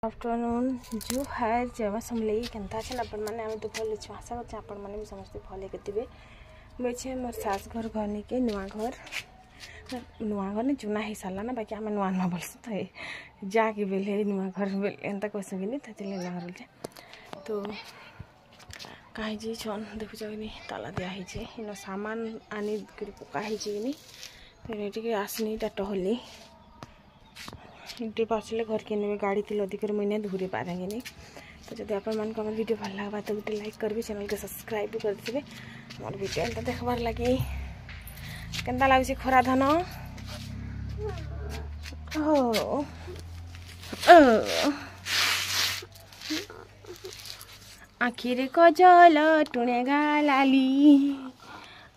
Afternoon जो है जब समले केनता छन अपन माने हम तो भल छ आशा करछ अपन माने भी समस्त भले केतिबे मेछे मोर सास घर घरनी के नुआ घर ने चुना ही साला ना बाकी हम नुआ नुआ बोलस त जाके बेले नुआ घर बेले एंता कोसे बिनी ततिले लगरल छे तो काहे जी छन देखु जगनी ताला दिया ही छे इन सामान आनी करी पका ही छे नी रेडी के आसनी ता टहली यूट्यूब आसले घर के ने गाड़ी थी अधिक मैंने धूरी पारेंगे नहीं तो जब आप वीडियो भल लगा तो गोटे लाइक करेंगे चैनल के सब्सक्राइब भी कर देवे मोर वीडियो एंता देखबार लगी केंता लागुଛି खरा धन आखिर कजल टुणे गालाली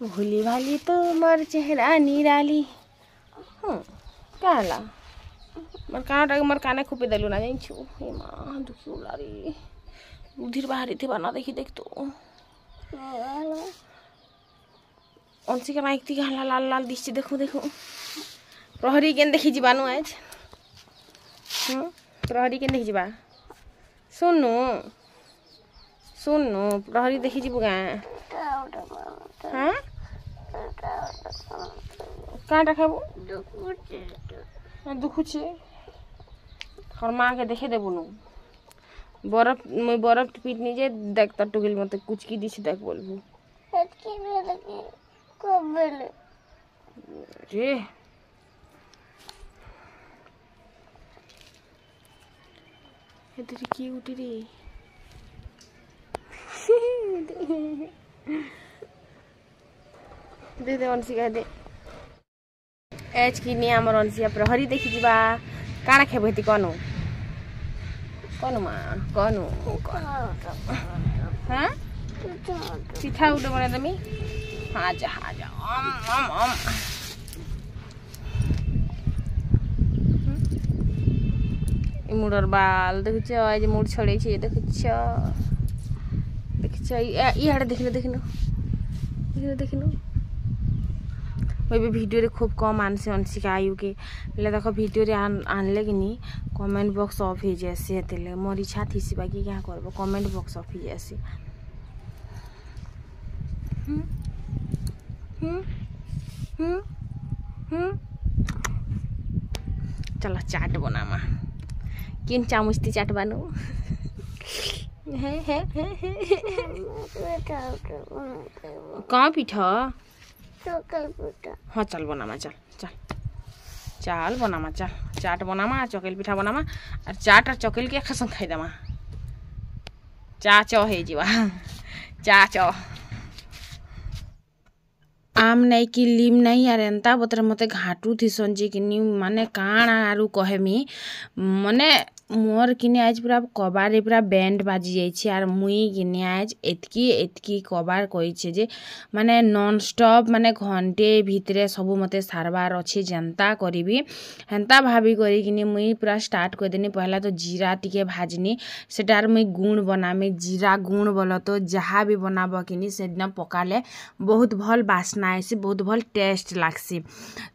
भूली भाली तुमर चेहरा निराली काला मोर काने खुपे देलु ना जाइछु हे मां दुखी उलारी उधीर बाहरी थिबा ना देखी देख तो अंसी के माइक ती गहला लाल लाल दिसछि देखो देखो प्रहरी केन देखि जिबानु आज प्रहरी केन देखि जिबा सुनु सुनु प्रहरी देखि जिबु गा हां काटा खाबु दुखुछे और माँ के देखे दे बोलू बरफ मैं बरफ पीटनी जे देख त टुकिल मत कुछ की दिस देख बोलबू रे इधर की उठी रे दे दे अंसी का दे एच की नि हमर अंसिया प्रहरी देखि जिबा काना खेबेती कनु कनु मा कनु हां पिठा उठे बने तमी हां जा अम इ मुडर बाल देखछ आज मुड छड़े छी देखछ इ हाडे देखिनो मैं भी वीडियो रे खूब कम आनसे अंशिका आयु के ले देखो वीडियो रे आनले कि नहीं कमेंट बॉक्स ऑफ हो जैसे तेले मोर इच्छा थी सी बाकी क्या करबो कमेंट बॉक्स ऑफ हो जैसे चलो चाट बनामा किन चामुचती चाट बानो है कहाँ पीठा हाँ चल बनामा चल बनामा चल चाट बनामा चकेल पिठा बनामा और चाट और चकेल के खसम खाई दमा चा चो है जीवा चा चो आम नहीं कि लीम नहीं यार एंता बतर मते घाटू थी संजे कि माने काना आरु कहेमी माने मोर किने आज पूरा कबार पूरा बैंड बाजी जाइए आर मुई किने आज एतकी कबार कही जे माने नॉन स्टॉप माने घंटे भितरे सब मते सारबार अच्छे जनता करी हेन्ता भाभी करी किने मुई पूरा स्टार्ट कर देनी पहला तो जीरा टिके भाजनी सेटार मुई गुण बनामी जीरा गुण बोल तो जहाँ भी बनाब कि से दिन पकाले बहुत भल बास्ना आसी बहुत भल टेस्ट लागसी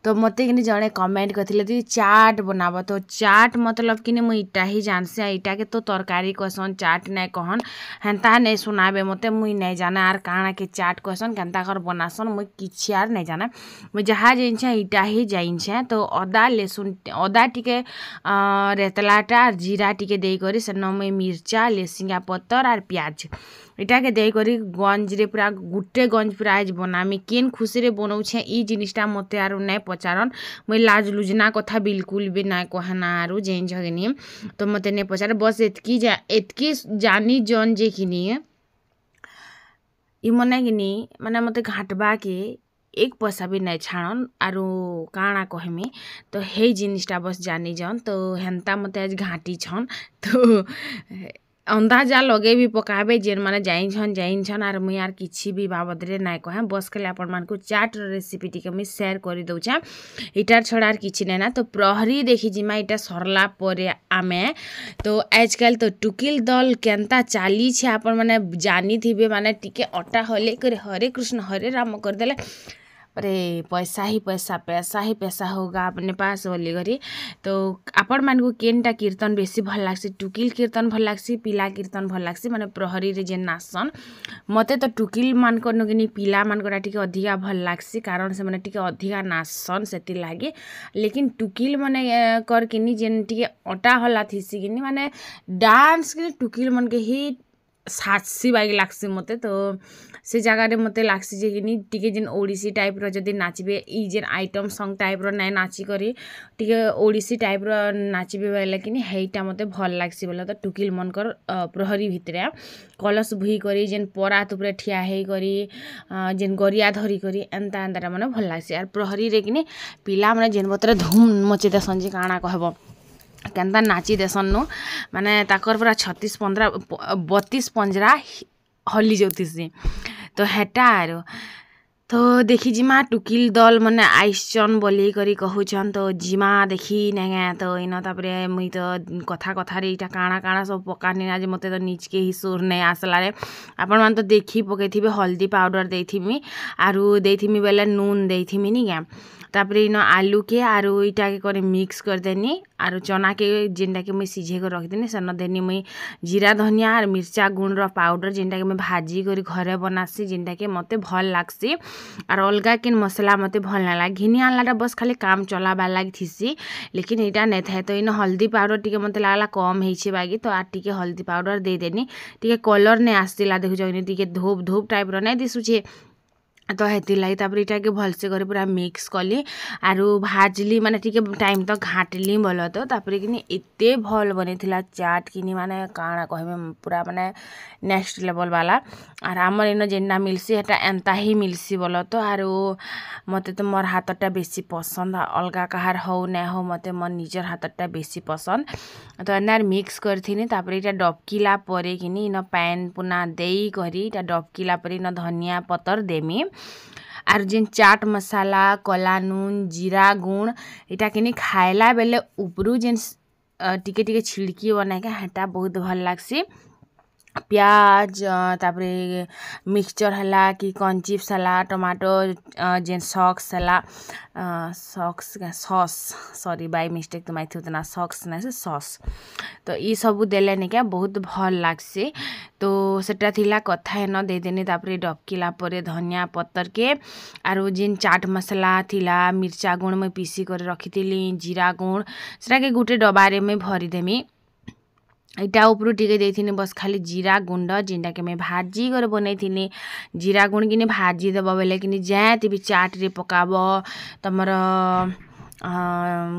तो मते कि जड़े कमेंट करथिले चाट बनाब तो चाट मतलब कि मुई ही जानसी इटा के तो तरकारी कहसन चाट नहीं कहन हेन्ता नहीं सुनाबे मते मुई नहीं जाना आर काना के चाट कहसन केन्ता कर बनासन मुई किछि आर नहीं जाना मुई जहाँ जाइछे इटा ही जाइछे तो अदा लेसुन अदा टिके रेतलाटा जीरा टिके देई करी सेन मुई मिर्चा लेसिंगा पत्तर आर प्याज इटा के देई करी गंज रे पूरा गुटे गंज पूरा आज बनामी केन खुशी रे बनाउछे ई जिनिसटा मते आरो नहीं पचारन मुई लाज लुजना कथा बिल्कुल भी नहीं कहना आरो जेन जगनी तो मते नहीं पचार बस एतकी जानी जन जे किनी इ मने किनी माने मते घाटबा के एक पैसा भी नहीं छाणन आरो काना कहमी तो हे जिनिसटा बस जानी जन तो हेन्ता मते आज घाटी छन तो अंदाजा लगे भी पकाबे जेन माने जाइन आर मुई यार किछि भी बाबद रे नाय कहे बस के अपन मान को चाट रेसिपी टिके मुई शेयर करि दउछा इटार छड़ार किछि नै ना तो प्रहरी देखि जिमा इटा सरला परे आमे तो आजकल तो टुकिल दल केनता चाली छे अपन माने जानी थिबे माने टिके अटा हले करे हरे कृष्ण हरे राम कर देले अरे पैसा ही पैसा पैसा ही पैसा होगा अपने पास बोली करी। तो आपण मानकु केनटा कीर्तन बेसी भल लागसी टुकिल कीर्तन भल लागसी पिला कीर्तन भल लागसी माने प्रहरी रे जेन नाचसन मते तो टुकिल मानक नगिनी पिला मानकटा टिके अधिका भल लागसी कारण से माने टिके अधिका नाचसन सेति लागे। लेकिन टुकिल माने कर किनी जेन टिके अटा हल्ला थिसी किनी माने डांस के टुकिल मन के ही सासी बागी लागसी मते। तो से जगह रे मते लागसी जे किनी टिके जेन ओडिसी टाइप रो जदी नाचबे ई जेन आइटम सॉन्ग टाइप रो नै नाची करी टिके ओडिसी टाइप रो नाचबे बेले किनी हेइटा मते भल लागसी बोला। तो टुकिल मनकर प्रहरी भितरे कलश भुई करी जेन परात उपरे ठिया हेई करी जेन गरिया धरी करी एंता एंता माने भल लागसी। आर प्रहरी रे किनी पिला माने जेन बतरे धूम मचे देसन जे काଣା कहबो केन्ता नाची देसन नु माने ताकर पूरा 36-32 पंजरा हली जाउतिसी। तो हेटा आरो तो देखी जिमा टुकिल दल मने आइसचन बोली करी कहूछन। तो जिमा देखी नेगे तो इन तापरे मुई तो कथा कथा रे इटा काଣା काଣା सब पकानी आज मते तो नीच के ही सुर नै आसला रे। आपण मान तो देखी पकेथिबे हल्दी पाउडर देथिमी आरु देथिमी बेले नून देथिमी नि गे तापरे इन आलू के आरु इटा के करे मिक्स कर देनी आरु चना के जेनटा के मैं सिझे कर रख देनी सेन देनी मुई जीरा धनिया आर मिर्चा गुण रो पाउडर जेनटा के मैं भाजी करी घरे बनासी जेनटा के मते भल लागसी। आर अलगा केन मसला मते भल ना लागे घिनी आनलाटा बस खाली काम चलाबा लाग थिसी लेकिन इटा नै थाए। तो इन हल्दी पाउडर टिके मते लागला कम हेइछे बागी तो आ टिके हल्दी पाउडर दे देनी टिके कलर नै आस्तिला देखु जइनी टिके धूप धूप टाइप रो नै दिसुछे। तो हेती लाई तापर इटा के भलसे करे पूरा मिक्स कली आरु भाजली माने टिके टाइम तो घाटली बोलो। तो तापर किनी एते भल बनेथिला चाट किनी माने काଣା कहबे पूरा माने नेक्स्ट लेवल वाला। आर हमर इन जेन्ना मिलसी हेटा एंता ही मिलसी बोलो। तो आरु मते तो मोर हातटा बेसी पसंद अलगा कहार हो नै हो मते मोर निजर हातटा बेसी पसंद। तो एनार मिक्स करथिनी तापर इटा डबकिला परे किनी इन पैन पुना देई करी इटा डबकिला परे इन धनिया पतर देमी आर जेन चाट मसाला कला नून जीरा गुण इटा किनी खाइला बेले उपरू जेन टिके टिके छिड़की बनाके हेटा बहुत भल लागसी। प्याज तापरे मिक्सचर हला कि कॉर्न चिप्स हला टमाटो जेन सॉक्स हला सॉस सॉरी बाय मिस्टेक तो माइथि उतना सॉक्स ना से सॉस तो ई सब देले ने क्या बहुत भल लागसे। तो सेटा थिला कथा हेन दे देनी तापरे डबकिला परे धनिया पत्तर के आरो जेन चाट मसाला थिला मिर्चा गुण में पीसी कर रखिथिली जीरा गुण सेटा के गुटे डबारे में भरी देमी इटा उपरू टिके देथिनी बस खाली जीरा गुंड जेनटा के मैं भाजी कर बनैथिनी जीरा गुण किनी भाजी देब बेले किनी जाति भी चाट रे पकाब तमर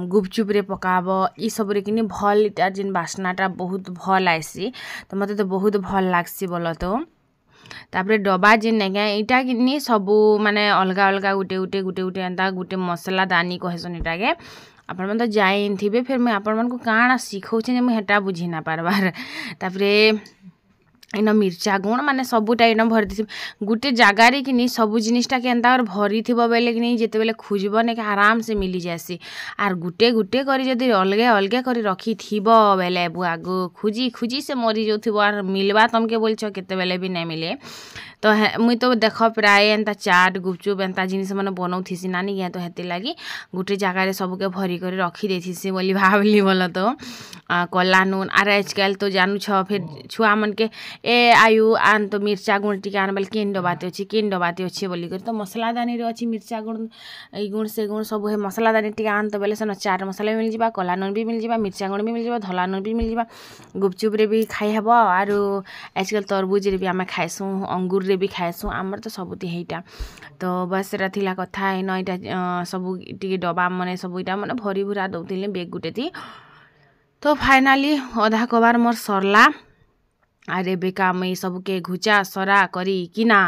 गुपचुप रे पकाब ई सब रे किनी भल इटा जेन बासनाटा बहुत भल आइसी। तो मते तो बहुत भल लागसी बोलो। तो तापरे डबा जेन नेगा इटा किनी सबु माने अलगा अलगा गुटे गुटे गुटे गुटे एंता गुटे मसला दानी कहसन इटा के आपण मन तो जाइन थिबे फिर मैं आपण मन को काଣା सिखौछे जे मैं हेटा बुझी ना पारबार। तापरे इन मिर्चा गुण माने सबुटा इन भरि दिस गुटे जगार कि सबु जिनिसटा के एंता भरी थी बेले कि जिते बेले खोजब ने आराम से मिली जासी। आर गुटे गुटे करी जदि अलगे अलगे करी रखी थीब बेले बुआगो खुजी खुजी से मरी जाउथिबो आर मिलवा तमके बोलछ केते बेले भी नहीं मिले। तो मुई तो देख प्राय एंता चाट गुपचुप एंता जिनिस मन बनाउथिसी नानी या तो हेते लागी गुटे जगार सबके भरी कर रखी देथिसी बोली भाबली बोल। तो कला नून आर आजकल तो जानू छ फिर छुआ मन के ए आयु आन तो मिर्चा गुण टिके आन बेले केन डबाते अच्छे बोली कर। तो मसला दानी रे अच्छी मिर्चा गुण ई गुण से गुण सब है मसला दानी टिके आन तो बेले सन चाट मसला भी मिल जाबा कला नून भी मिल जाबा मिर्चा गुण भी मिल जाबा धला नून भी मिल जाबा गुपचुप रे भी खाई हेबो आरो आजकल तरबुज रे भी आमे खाइसु अंगूर रे भी खाइसु आमर तो सबुती हेइटा। तो बस एटा थिला कथा है न इटा सब टिके डबा मने सब इटा मने भरी भुरा दउतिले बेग गुटे थी। तो फाइनाली अधा कबार मोर सरला आरे बेका मैं सबके घुचा सरा करी किना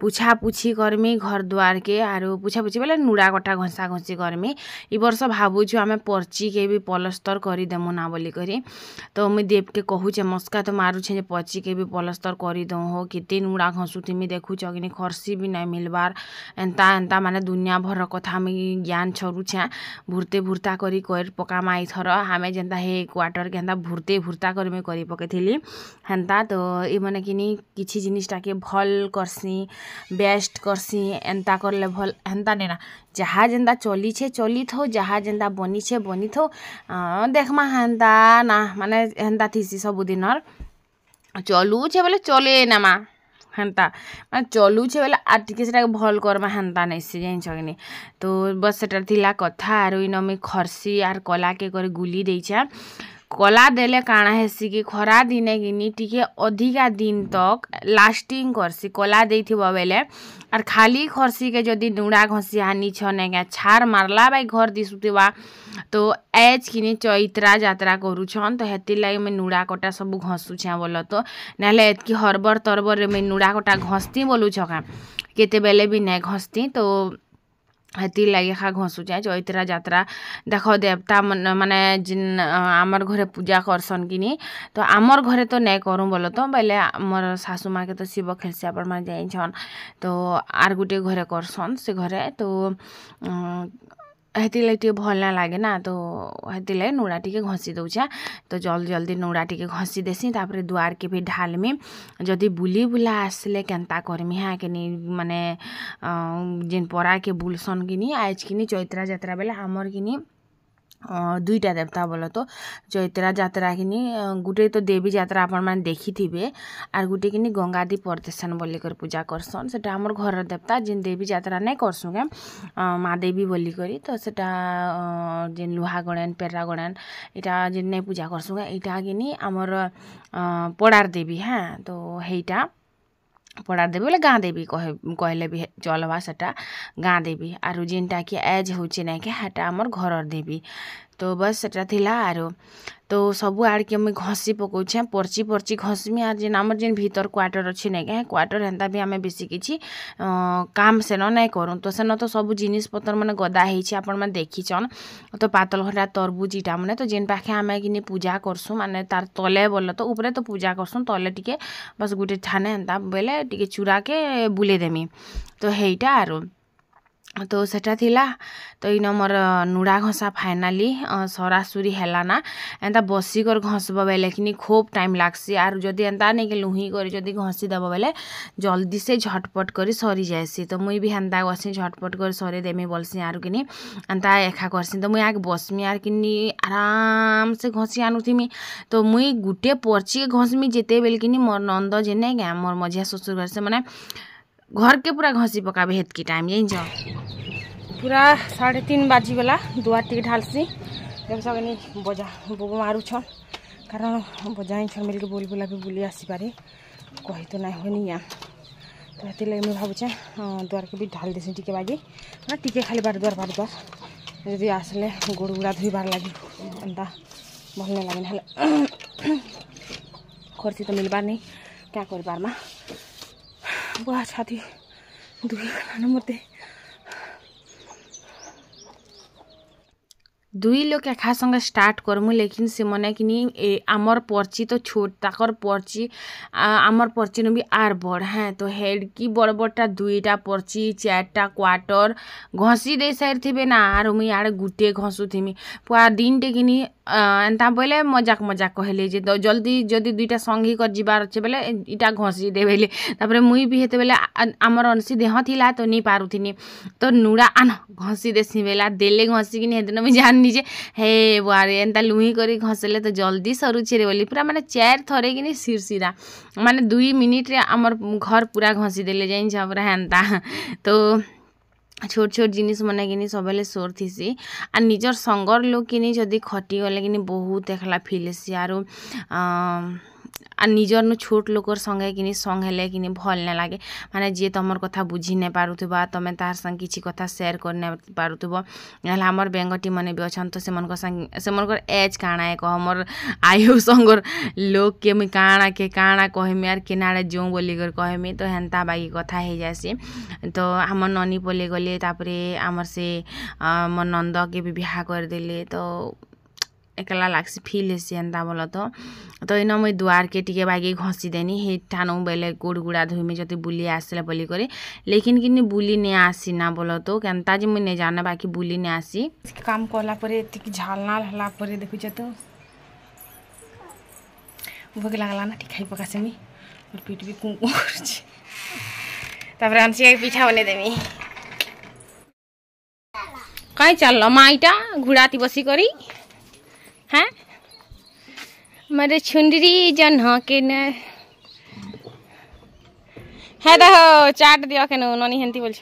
पुछा पुछी करमी घर द्वार के आरो पुछा पुछी बेले नुड़ा कटा घसा घसी करमी। ई वर्ष भाबुछु आमे पर्ची के भी पलस्तर करी देमु ना बोली करी। तो मुई देव के कहूचे मस्का तो मारू छे पर्ची के भी पलस्तर करी दो हो केते नुड़ा घसुथिमी देखुछ कि खर्सी भी नहीं मिलबार एंता एंता माने दुनिया भर कथा में ज्ञान छरुछे भुरते भुरता करी कर पका माई थर हमें जेंता हे क्वार्टर के एंता भुरते भुरता कर पकेथिली हेंता। तो ये माने किनी किछि जिनिसटा के भल करसी बेस्ट करसी एंता करले भल हेन्ता नहीं ना जहाँ जेन्ता चली छे चली थो जहाँ जेन्ता बनी छे बनी थो देखमा हेन्ता ना माने हेन्ता थीसी सबुदिनर चलू छे बोले चले नामा हेन्ता माने चलू छे बोले आर टिके सेटा भल करमा हेन्ता नहीं से जाइन छगनी तो बस सेटा थिला कथा आरो इन में खरसी आर कला के करे गुली देइछा कला देले काଣା हेसी कि खरा दिने किनी टिके अधिका दिन तक लास्टिंग करसी कला देइथिबो बेले आर खाली खरसी के जदि नुड़ा घसी हानि छने के छार मारला भाई घर दिसुतिबा तो एज किनी चैत्रा यात्रा करूछन तो हेति लागि में नुड़ा कटा सब घसु छ बोल तो नाले एतकी हरबर तरबर में नुड़ा कटा घसती बोलू छका केते बेले भी नै घसती तो हेती लगे खा घसु चाहे चैत्रा यात्रा देख देवता माने जिन आमर घरे पूजा करसन किनी तो आमर घरे तो नहीं करूँ बोलो तो पहले मोर सासू माँ के तो शिव खेलसिया पर मार जाइन तो आर गुटे घरे करसन से घरे तो हेती लगे भल ना लगे ना तो हेती लगे नुड़ा टिके घसी दौछा तो जल्दी जल्दी नुड़ा टिके घसी देसी तापर दुआर के भी ढालमी जदि बुली बुला आसले केन्ता करमी हाँ कि माने जेन परा के बुलसन किनी आज किनी चैत्रा यात्रा बेले आमर किनी दुईटा देवता बोल तो चैत्रा यात्रा किनी गुटे तो देवी यात्रा अपन मान देखी थिबे आर गुटे किनी गंगादी परदेशन बोली कर पूजा करसन सेटा हमर घर देवता जिन देवी यात्रा नहीं करसु के माँ देवी बोली करी तो सेटा जिन लुहा गणेन पेरा गणेन इटा जिन नहीं पूजा करसु के इटा किनी हमर पड़ार देवी हाँ तो हेटा पड़ा देवी बोले गाँ देवी कहले भी चलवा सेटा गाँ देवी आरु जेनटा कि एज होचे ना के हेटा हमर घर देवी तो बस सेटा थिला आरो तो सबु आड़ के मैं घसी पकाउछे पर्ची पर्ची घसमी आर जेन हमर जेन भीतर क्वार्टर अच्छे नहीं के क्वार्टर हेन्ता भी आमे बेसी किछि काम सेन नहीं करूँ तो सेन तो सब जिनिस पतर मैंने गदा होइछे आपण मैंने देखीछन तो पातल घटा तरबुज इटा मैंने तो जेन पाखे आमे किनी पूजा करसु माने तार तले बोल तो ऊपरे तो पूजा करसु तले टिके बस गुटे ठाने हेन्ता बेले टिके चूरा के बुले देमी तो हेइटा आरो तो सेटा थिला तो इन मोर नुड़ा घसा फाइनाली सरासुरी हैला ना एंता बसी कर घसब बेले कि खूब टाइम लागसी आर जदि एंता नहीं कि लुही कर जदि घसी देव बेले जल्दी से झटपट कर सरी जाएसी तो मुई भी हेन्ता घसी झटपट कर सरी देमी बोलसी आर कि एंता एखा करसी तो मुई आगे बसमी आर कि आराम से घसी आनुथीमी तो मुई गुटे पर्ची घसमी जेते बेल कि मोर नंद जेने क्या मोर मझिया ससुर घर से माने घर के पूरा घसी पकाबे हेत की टाइम यही जाओ पूरा 3:30 बाजी गला दुआर टिके ढालसी देख सगनी बजा बोबो मारू छन कारण बजाइन छन मिलके बोल बोला भी बुली आसी पारे कही तो नहीं होनी या तो हेती लगे मैं भाबुचे दुआर के भी ढाल देसी टिके बाजी ना टिके खाली बार द्वार यदि आसले गोड़ गुड़ा धोई बार लगी एंता भल नहीं लगे ना खर्ची तो मिलबार नहीं क्या कर पार मा बुआ छाती दुई गला मते दुई लोग एका संगे स्टार्ट करमु लेकिन से मने कि आमर पर्ची तो छोट ताकर पर्ची आमर पर्ची भी आर बड़ हैं तो हेड की बड़ बड़टा दुईटा पर्ची 4टा क्वार्टर घसी दे साइड थे ना आर मुई आड़े गुटे घसु थी पूरा दिन टे कि एंता बोले मजाक मजाक कहले जे जल्दी जदि दुईटा संगी कर जीवार अच्छे बेले इटा घसी दे बेले तापर मुई भी हेते बेले आमर अनसी देह थिला तो नहीं पारुथिनी तो नुड़ा आन घसी देसी बेला देले घसी कि हेदिन मुई जानी जे हे बुआरे एंता लुही करी घसले तो जल्दी सरुचे रे बोली पूरा माने 4 थरे कि सिरसिरा माने 2 मिनिट रे आमर घर पूरा घसी देले जाइन पूरा हेन्ता तो छोट छोट जिनिस मने कि सबले सोर थीसी आ निजर संगर लोग कि जदि खटी गले कि बहुत एकला फिल हेसी आरो आ निजर नु छोट लोकर संगे कि संग हेले कि भल ना लागे माने जे तमर कथा बुझी नहीं पारुथबा तमे तार संग किछि कथा शेयर कर नहीं पारुथबो नहले हमर बेंगटी मने भी अछन तो सेमनक संग सेमनकर एज काणा है हमर आयु संगर लोग के मैं काणा कहमी यार केनाडे जो बोली कर कहमी तो हेन्ता बाकी कथा हे जासी तो हमर ननी बोले गले तापरे हमर से मोर नंद के भी बिहा कर देले तो एकला लागसी फील हेसी एंता बोल तो इन मुई दुआर के टिके बागी घसी देनी हे ठानु बेले गोड़ गुड़ा धोई में जति बुली आसले बोली करे लेकिन कि बुली नहीं आसी ना बोल तो केन्ता जे मुई नहीं जाने बाकी बुली नहीं आसी काम कला परे एतिक झालना हला परे देखुछ तो भोग लागला ना टिकाई पकासे मी और पीठ भी कुँ करछि तापर अंशिका के पिठा बने देमी कहीं चल माईटा घुड़ाती बसी करी हैं मेरे छुंडरी जन हाँ के न है देखो चाट दिया के ननी हेंती बोल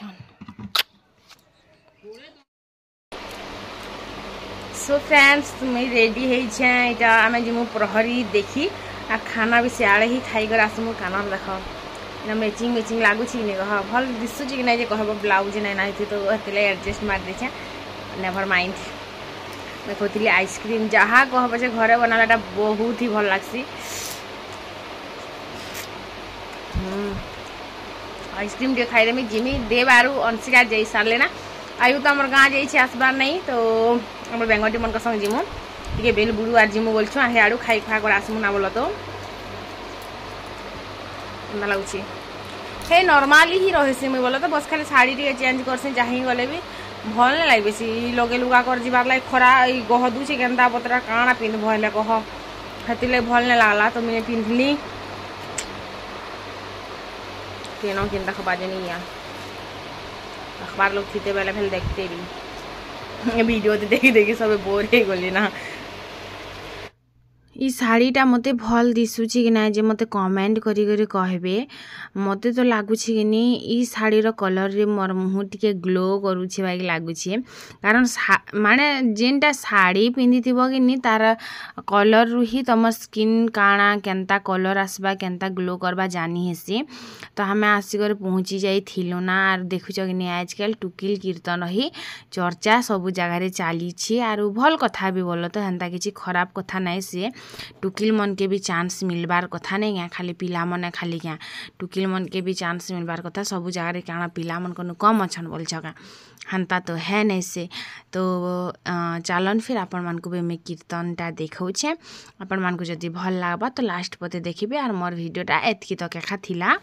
सो फ्रेंड्स तुम्हें रेडी है आम जीमु प्रहरी देखी आ खाना भी सियाड़े ही खाईकर आसमु कान देख मैचिंग मैचिंग लगुच कह भल दिशुच कि नहीं कह ब्लाउज नहीं तो एडजस्ट मार दे नेवर माइंड मैं कहती आइसक्रीम जहाँ कह पचे घरे बनाला बहुत ही भल लगसी आइसक्रीम टे खाई जिमी देव आरु अंशिका जा सारे ना आयु तो आम गाँ जाइए आसबार नहीं तो आम बेंगटी मन संग जीमु टे बेल बुड़ू आर जीमु बोलछु हेड़ू खाई खुआ कर आसमु ना बोल तो लगुच हे नॉर्मली ही रही मुझे बोल तो बस खाली शाड़ी टे चेंज करसी जहाँ गले भी भल नहीं लगे बेसी लगे लुगा कर जीवार लगे खरा गहदू से गेंदा पतरा काଣା पिंधब हेल्ले कह से भल नहीं लगला तो मुझे पिंधली केन केनता खबाजे नहीं या अखबार लोग थीते बेले फिर देखते भी वीडियो देखी देखी सब बोर हो गली ना ई शाड़ीटा मते भल दिशुची कि ना जे मते कमेंट करी करी कहबे मते तो लागुची कि नी ई शाड़ीर कलर रे मोर मुह टिके ग्लो करूची बाकी लागुची कारण माने जेनटा शाड़ी पिंधिथिबो कि नी तार कलर रु ही तम स्किन काଣା केनता कलर आसबा केनता ग्लो करबा जानी हेसी तो हमें आसिकर पहुँची जाई थिलु ना आर देखुछ कि नी आजकल टुकिल कीर्तन ही चर्चा सब जगह चली आर भल कथा भी बोल तो हेन्ता किसी खराब कथा नहीं से टुकिल मन के भी चांस मिलबार कथा नहीं क्या खाली पिला मन खाली क्या टुकिल मन के भी चांस मिलबार कथा सब जगह काଣା पिला मन को कम अच्छन बोल छका हंता तो है नहीं से तो चलन फिर आपण मान को भी मैं कीर्तनटा देखौछे आपण मान को जदी भल लागबा तो लास्ट पते देखिबे आर मोर वीडियोटा एतकी तक एखा थिला।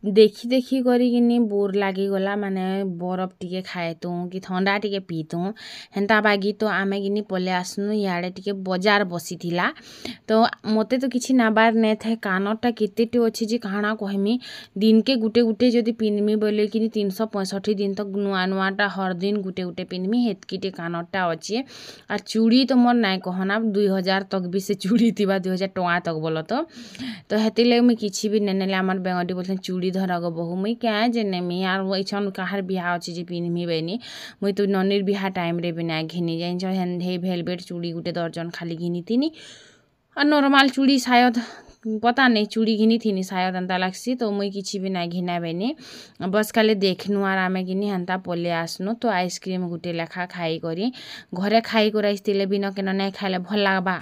देखी देखी करी बोर लागिगला माने बरफ टिके खाएतु कि ठंडा टिके पीतु हेन्ता बागी तो आमे गिनी पले आसनु याडे टिके बाजार बसीथिला तो मते तो किछि नाबार नै थे कानटा केतेटे अछि जे काना कहमी दिन के गुटे गुटे जदी पिनमी बोले कि 365 दिन तक नुआ नुआटा हर दिन गुटे गुटे पिनमी हेतकीटे कानटा अछि और चूड़ी तो मोर नाय कहना 2000 तक भी से चूड़ी थिबा 2000 टका तक बोल तो हेतिले मैं किछि भी नेनेले हमर बेंगटी बोलथन चूड़ी धरग बहु मुई क्या जे नेमी यार वैछन काहार बिहा अछि जे पिनमी बेनी मुई तो ननीर बिहा टाइम रे बिना घिनी जाइन छ हे वेलवेट चूड़ी गुटे दर्जन खाली घिनी थिनी और नॉर्मल चूड़ी शायद पता नहीं चूड़ी घिनी थी शायद अंता लगसी तो मुई किछि भी ना घिना बेनी बस खाली देखनु आर आमे घिनी हंता पले आसनु तो आइसक्रीम गुटे लेखा खाई करी घरे खाई कर आइसतिले बिना केन नहीं खाइले भल लागबा।